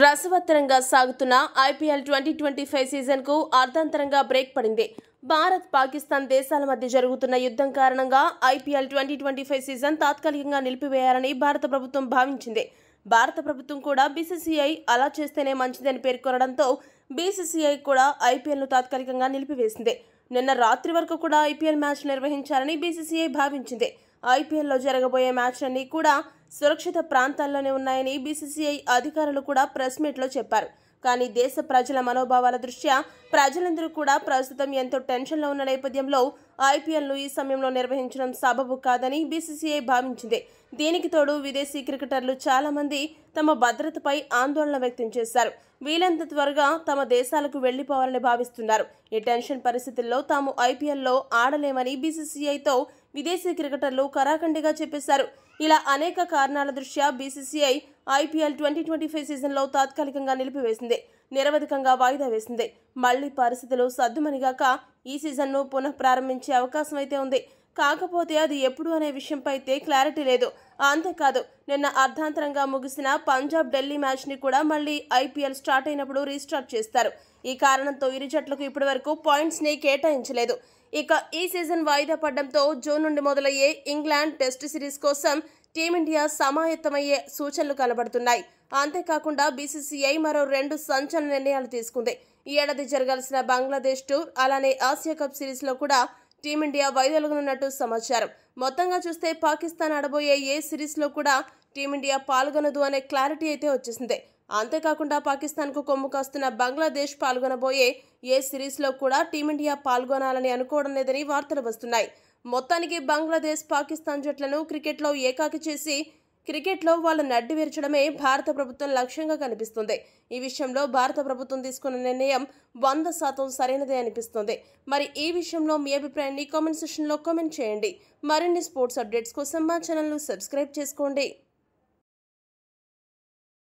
రసవత్తరంగా సాగుతున్న ఐపీఎల్ 2025 సీజన్కు అర్ధాంతరంగా బ్రేక్ పడింది. భారత్, పాకిస్తాన్ దేశాల మధ్య జరుగుతున్న యుద్ధం కారణంగా ఐపీఎల్ 2025 సీజన్ తాత్కాలికంగా నిలిపివేయాలని భారత ప్రభుత్వం భావించింది. భారత ప్రభుత్వం కూడా బీసీసీఐ అలా చేస్తేనే మంచిదని పేర్కొనడంతో బీసీసీఐ కూడా ఐపీఎల్ను తాత్కాలికంగా నిలిపివేసింది. నిన్న రాత్రి వరకు కూడా ఐపీఎల్ మ్యాచ్ నిర్వహించాలని బీసీసీఐ భావించింది. ఐపీఎల్లో జరగబోయే మ్యాచ్లన్నీ కూడా సురక్షిత ప్రాంతాల్లోనే ఉన్నాయని బీసీసీఐ అధికారులు కూడా ప్రెస్ మీట్లో చెప్పారు. కానీ దేశ ప్రజల మనోభావాల దృష్ట్యా ప్రజలందరూ కూడా ప్రస్తుతం ఎంతో టెన్షన్లో ఉన్న నేపథ్యంలో ఐపీఎల్ను ఈ సమయంలో నిర్వహించడం సబబు కాదని బీసీసీఐ భావించింది. దీనికి తోడు విదేశీ క్రికెటర్లు చాలా మంది తమ భద్రతపై ఆందోళన వ్యక్తం చేశారు. వీలైనంత త్వరగా తమ దేశాలకు వెళ్లిపోవాలని భావిస్తున్నారు. ఈ టెన్షన్ పరిస్థితుల్లో తాము ఐపీఎల్లో ఆడలేమని బీసీసీఐతో విదేశీ క్రికెటర్లు కరాఖండిగా చెప్పేశారు. ఇలా అనేక కారణాల దృష్ట్యా బీసీసీఐ ఐపీఎల్ 2025 సీజన్లో తాత్కాలికంగా నిలిపివేసింది. నిరవధికంగా వాయిదా వేసింది. మళ్లీ పరిస్థితులు సద్దుమణిగాక ఈ సీజన్ను పునః ప్రారంభించే అవకాశం అయితే ఉంది. కాకపోతే అది ఎప్పుడు అనే విషయంపై అయితే క్లారిటీ లేదు. అంతేకాదు, నిన్న అర్ధాంతరంగా ముగిసిన పంజాబ్ ఢిల్లీ మ్యాచ్ని కూడా మళ్లీ ఐపీఎల్ స్టార్ట్ అయినప్పుడు రీస్టార్ట్ చేస్తారు. ఈ కారణంతో ఇరు జట్లకు ఇప్పటివరకు పాయింట్స్ని కేటాయించలేదు. ఇక ఈ సీజన్ వాయిదా పడడంతో జూన్ నుండి మొదలయ్యే ఇంగ్లాండ్ టెస్ట్ సిరీస్ కోసం టీమిండియా సమాయత్తమయ్యే సూచనలు కనబడుతున్నాయి. అంతేకాకుండా బీసీసీఐ మరో 2 సంచలన నిర్ణయాలు తీసుకుంది. ఈ ఏడాది జరగాల్సిన బంగ్లాదేశ్ టూర్, అలానే ఆసియా కప్ సిరీస్లో కూడా టీమిండియా వైదొలగనున్నట్టు సమాచారం. మొత్తంగా చూస్తే పాకిస్తాన్ ఆడబోయే ఏ సిరీస్లో కూడా టీమిండియా పాల్గొనదు అనే క్లారిటీ అయితే వచ్చేసింది. అంతేకాకుండా పాకిస్తాన్కు కొమ్ము కాస్తున్న బంగ్లాదేశ్ పాల్గొనబోయే ఏ సిరీస్లో కూడా టీమిండియా పాల్గొనాలని అనుకోవడం లేదని వార్తలు వస్తున్నాయి. మొత్తానికి బంగ్లాదేశ్, పాకిస్తాన్ జట్లను క్రికెట్లో ఏకాకి చేసి క్రికెట్లో వాళ్ళ నడ్డి విరచడమే భారత ప్రభుత్వం లక్ష్యంగా కనిపిస్తుంది. ఈ విషయంలో భారత ప్రభుత్వం తీసుకున్న నిర్ణయం 100% సరైనదే అనిపిస్తుంది. మరి ఈ విషయంలో మీ అభిప్రాయాన్ని కామెంట్ సెక్షన్లో కామెంట్ చేయండి. మరిన్ని స్పోర్ట్స్ అప్డేట్స్ కోసం మా ఛానల్ను సబ్స్క్రైబ్ చేసుకోండి.